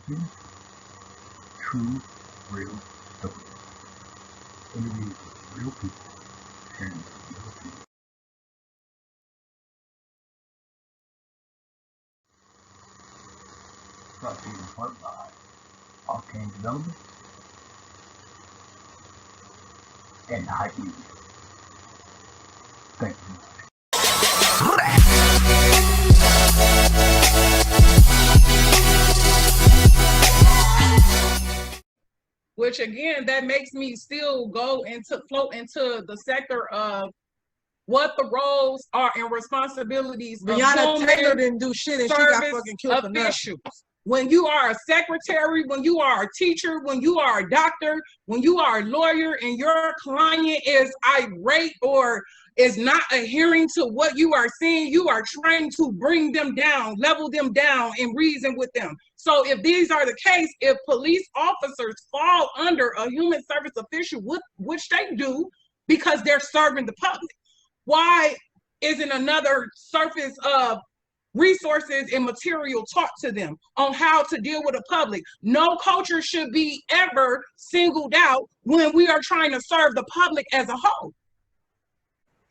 watching true, real stories. Interviews with real people sharing their real opinions. Brought to you in part by Arcane Development and Hype Media. Thank you. Which again, that makes me still float into the sector of what the roles are and responsibilities. Breonna Taylor didn't do shit and she got fucking killed for nothing. When you are a secretary, when you are a teacher, when you are a doctor, when you are a lawyer and your client is irate or is not adhering to what you are saying, you are trying to bring them down, level them down, and reason with them. So if these are the case, if police officers fall under a human service official, which they do because they're serving the public, why isn't another surface of resources and material taught to them on how to deal with the public? No culture should be ever singled out when we are trying to serve the public as a whole.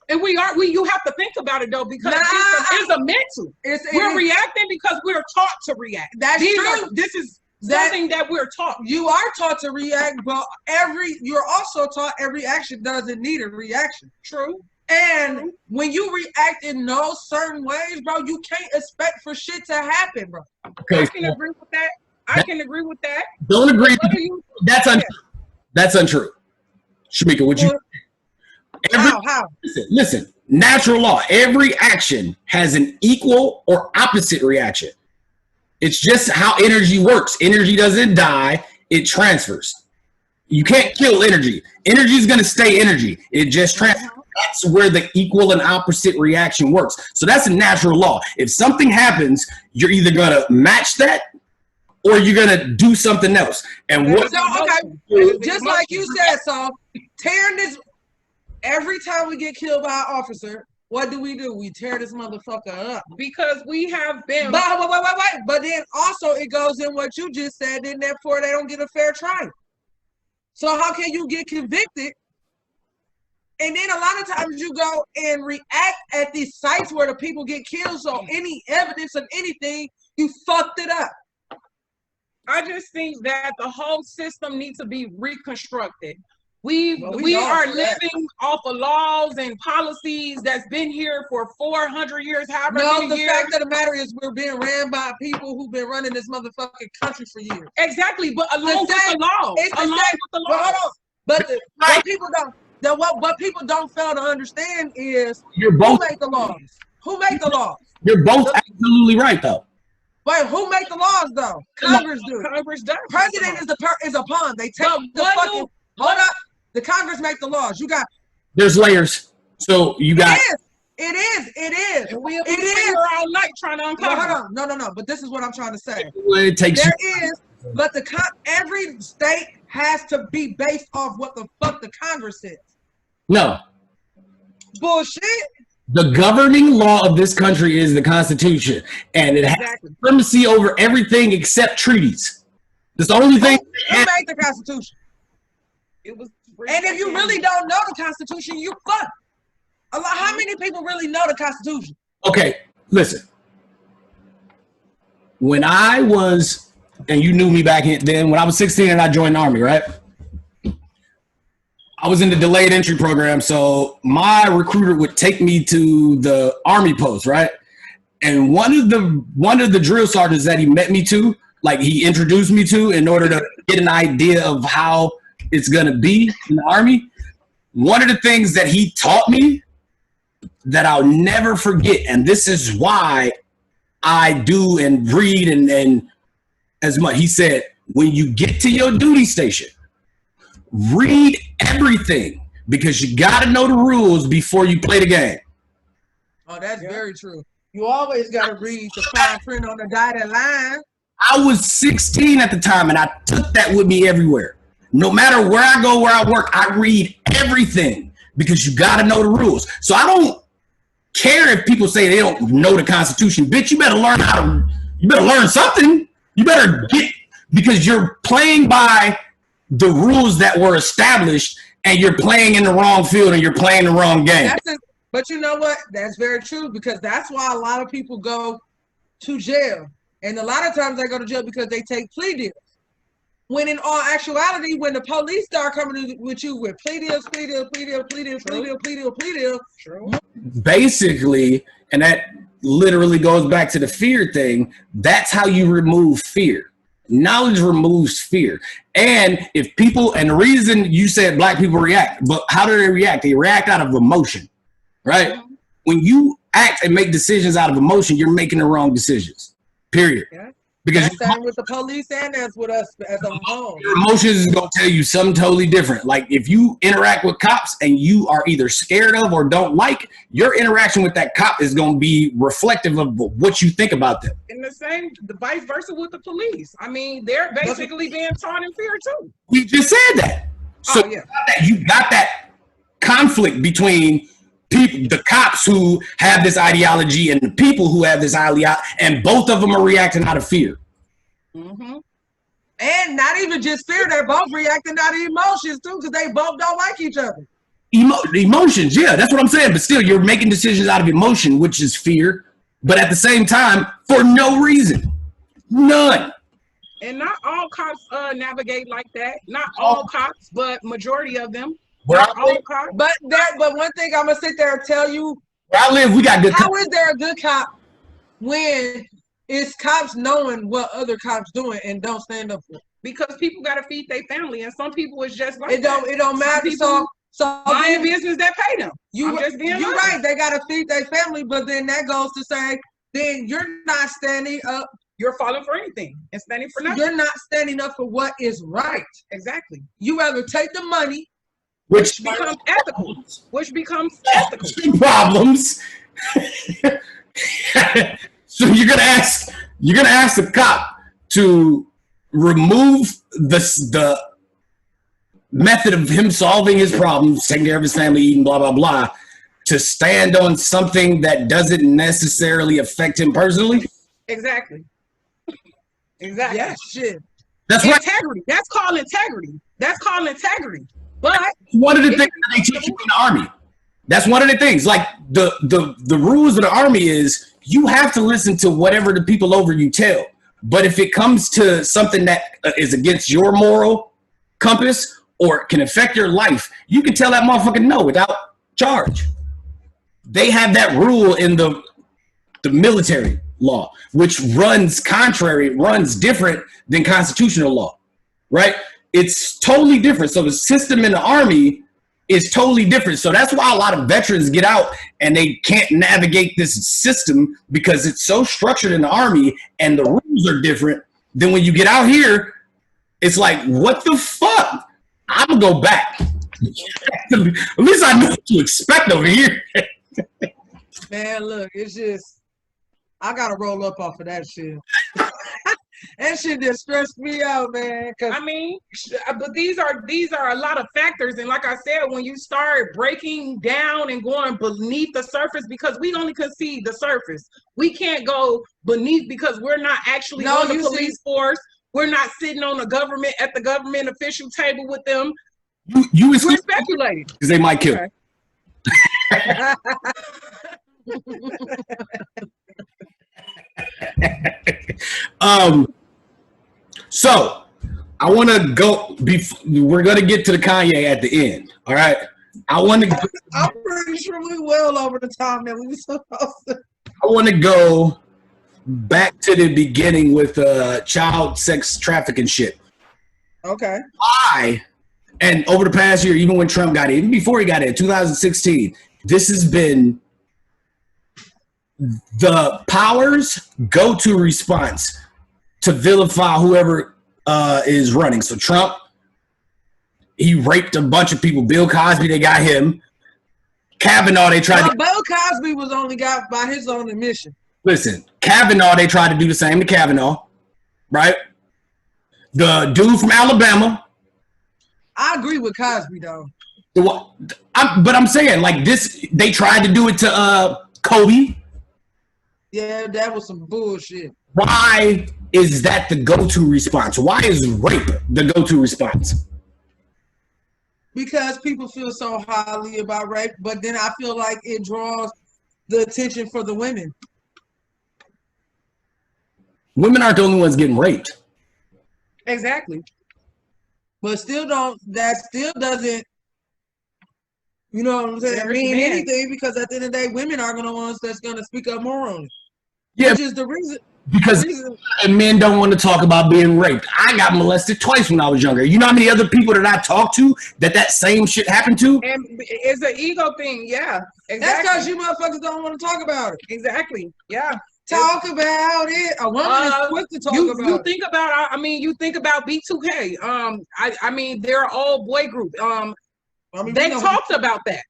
And you have to think about it though, because it's a mental. We're reacting because we're taught to react. That's true. This is something that we're taught. You are taught to react, but you're also taught every action doesn't need a reaction. True. And when you react in those certain ways, bro, you can't expect for shit to happen, bro. Okay, I can agree with that. I can agree with that. Don't agree. That's untrue. That's untrue. Shamika, would you? How? Listen, natural law. Every action has an equal or opposite reaction. It's just how energy works. Energy doesn't die, it transfers. You can't kill energy. Energy is going to stay energy. It just transfers. That's where the equal and opposite reaction works. So that's a natural law. If something happens, you're either going to match that or you're going to do something else. And what? Okay, just like you said, so tearing this, every time we get killed by an officer, what do? We tear this motherfucker up. Because we have been. But wait. But then also it goes in what you just said, and therefore they don't get a fair trial. So how can you get convicted? And then a lot of times you go and react at these sites where the people get killed. So any evidence of anything, you fucked it up. I just think that the whole system needs to be reconstructed. We are living off of laws and policies that's been here for 400 years, however many years. The fact of the matter is we're being ran by people who've been running this motherfucking country for years. Exactly, but along with the law. But what people don't fail to understand is who make the laws? Who make the laws? You're both absolutely right, though. Wait, who make the laws though? Congress do. Congress does. President is a pawn. They take the fucking. Hold up. The Congress make the laws. You got. There's layers. So you got. It is. And we'll be here all night trying to uncover. No. But this is what I'm trying to say. It takes. But every state has to be based off what the fuck the Congress says. No. Bullshit. The governing law of this country is the Constitution, and it has supremacy over everything except treaties. That's the only thing. Who made the Constitution? It was. And if you really don't know the Constitution, you fuck. How many people really know the Constitution? Okay, listen. When I was, and you knew me back then, when I was 16 and I joined the Army, right? I was in the delayed entry program, so my recruiter would take me to the Army post, right? And one of the drill sergeants that he met me to, like he introduced me to in order to get an idea of how it's gonna be in the Army. One of the things that he taught me that I'll never forget, and this is why I do and read and as much. He said, when you get to your duty station, read everything because you got to know the rules before you play the game. Oh, that's very true. You always got to read the fine print on the dotted line. I was 16 at the time, and I took that with me everywhere. No matter where I go, where I work, I read everything because you got to know the rules. So I don't care if people say they don't know the Constitution. Bitch, you better learn you better learn something. You better because you're playing by the rules that were established, and you're playing in the wrong field, and you're playing the wrong game. But you know what? That's very true, because that's why a lot of people go to jail. And a lot of times they go to jail because they take plea deals. When in all actuality, when the police start coming with you with plea deals, basically, and that literally goes back to the fear thing, that's how you remove fear. Knowledge removes fear. And if people, and the reason you said black people react, but how do they react? They react out of emotion, right? Mm-hmm. When you act and make decisions out of emotion, you're making the wrong decisions, period. Yeah. Because that's with the police and that's with us as a whole. Your emotions is going to tell you something totally different. Like if you interact with cops and you are either scared of or don't like, your interaction with that cop is going to be reflective of what you think about them. And the vice versa with the police. I mean, they're basically being taught in fear too. We just said that. So you got that conflict between people, the cops who have this ideology and the people who have this ideology, and both of them are reacting out of fear. Mm-hmm. And not even just fear, they're both reacting out of emotions too, because they both don't like each other. Emotions, yeah, that's what I'm saying. But still, you're making decisions out of emotion, which is fear, but at the same time, for no reason. None. And not all cops navigate like that. Not all cops, but majority of them. But one thing I'm gonna sit there and tell you, where I live, we got good cops. How is there a good cop when it's cops knowing what other cops doing and don't stand up for it? Because people gotta feed their family, and some people is just like it don't matter. So mind business that pay them. You're right. They gotta feed their family, but then that goes to say, then you're not standing up. You're falling for anything and standing for nothing. You're not standing up for what is right. Exactly. You rather take the money. Which becomes ethical. Problems. So you're gonna ask the cop to remove the method of him solving his problems, taking care of his family, eating, blah blah blah, to stand on something that doesn't necessarily affect him personally. Exactly. Yeah, shit. That's integrity. That's called integrity. But one of the things that they teach you in the army. That's one of the things. Like the rules of the army is you have to listen to whatever the people over you tell. But if it comes to something that is against your moral compass or can affect your life, you can tell that motherfucker no without charge. They have that rule in the military law, which runs different than constitutional law, right? It's totally different. So the system in the army is totally different. So that's why a lot of veterans get out and they can't navigate this system because it's so structured in the army and the rules are different. Then when you get out here, it's like, what the fuck? I'm gonna go back. At least I know what to expect over here. Man, look, it's just, I gotta roll up off of that shit. That shit just stressed me out, man. I mean, but these are a lot of factors, and like I said, when you start breaking down and going beneath the surface, because we only can see the surface, we can't go beneath because we're not actually on the police force. We're not sitting on at the government official table with them. We're speculating because they might kill. Okay. So I want to go. We're gonna get to the Kanye at the end. All right. I'm pretty sure we well over the time that we were supposed to. I want to go back to the beginning with child sex trafficking shit. Okay. And over the past year, even when Trump got in, even before he got in, 2016, this has been the power's go-to response to vilify whoever is running. So Trump, he raped a bunch of people. Bill Cosby, they got him. Kavanaugh, they tried Bill Cosby was only got by his own admission. Listen, Kavanaugh, they tried to do the same to Kavanaugh, right? The dude from Alabama. I agree with Cosby, though. But I'm saying, like, this, they tried to do it to Kobe. Yeah, that was some bullshit. Why is that the go-to response? Why is rape the go-to response? Because people feel so highly about rape, but then I feel like it draws the attention for the women. Women aren't the only ones getting raped. Exactly. But that still doesn't, you know what I'm saying, mean Men. anything, because at the end of the day, women are the ones that's going to speak up more on it. Yeah, Which is the reason. because men don't want to talk about being raped. I got molested twice when I was younger. You know how many other people that I talked to that same shit happened to? And it's an ego thing. Yeah, exactly. That's because you motherfuckers don't want to talk about it. Exactly. Yeah. Talk about it. A woman is quick to talk about you it. think about, I mean, you think about B2K. I mean, they're an all boy group. I mean, They talked about that.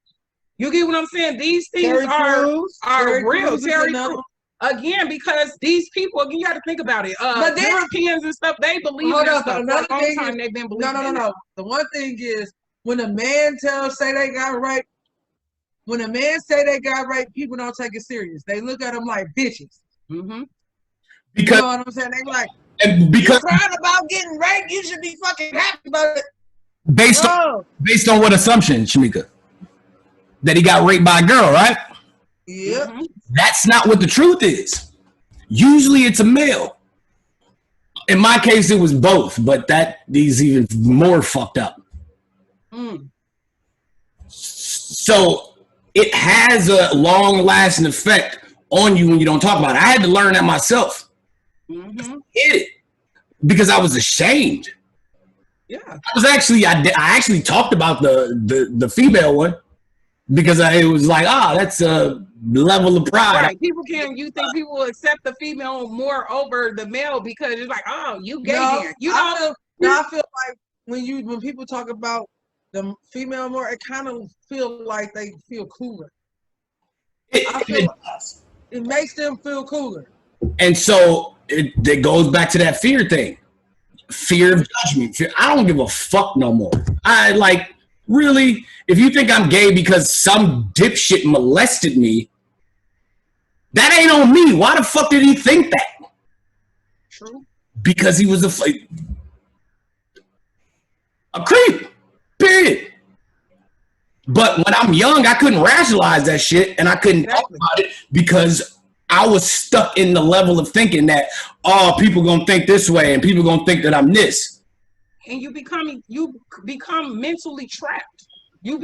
You get what I'm saying? These things are real. Terry Crews. Again, because these people, again, you got to think about it. But then, Europeans and stuff, they believe in that stuff. For a long time, they've been believing in it. No. The one thing is, when a man say they got raped, people don't take it serious. They look at them like bitches. Mm-hmm. Because, you know what I'm saying? They like, you're crying about getting raped, you should be fucking happy about it. Based on what assumption, Shamika? That he got raped by a girl, right? Yeah. Mm-hmm. That's not what the truth is. Usually it's a male. In my case, it was both, but that is even more fucked up. Mm. So it has a long-lasting effect on you when you don't talk about it. I had to learn that myself. Mm-hmm. Because I was ashamed. Yeah. I actually talked about the female one because it was like, that's a level of pride. Right. You think people will accept the female more over the male because it's like, you gay here. You know? I feel like when people talk about the female more, it kind of feel like they feel cooler. It makes them feel cooler. And so it goes back to that fear thing. Fear of judgment. I don't give a fuck no more. Really, if you think I'm gay because some dipshit molested me, that ain't on me. Why the fuck did he think that? True. Because he was a creep. Period. But when I'm young, I couldn't rationalize that shit and I couldn't talk about it because I was stuck in the level of thinking that, people gonna think this way and people gonna think that I'm this. And you become mentally trapped. You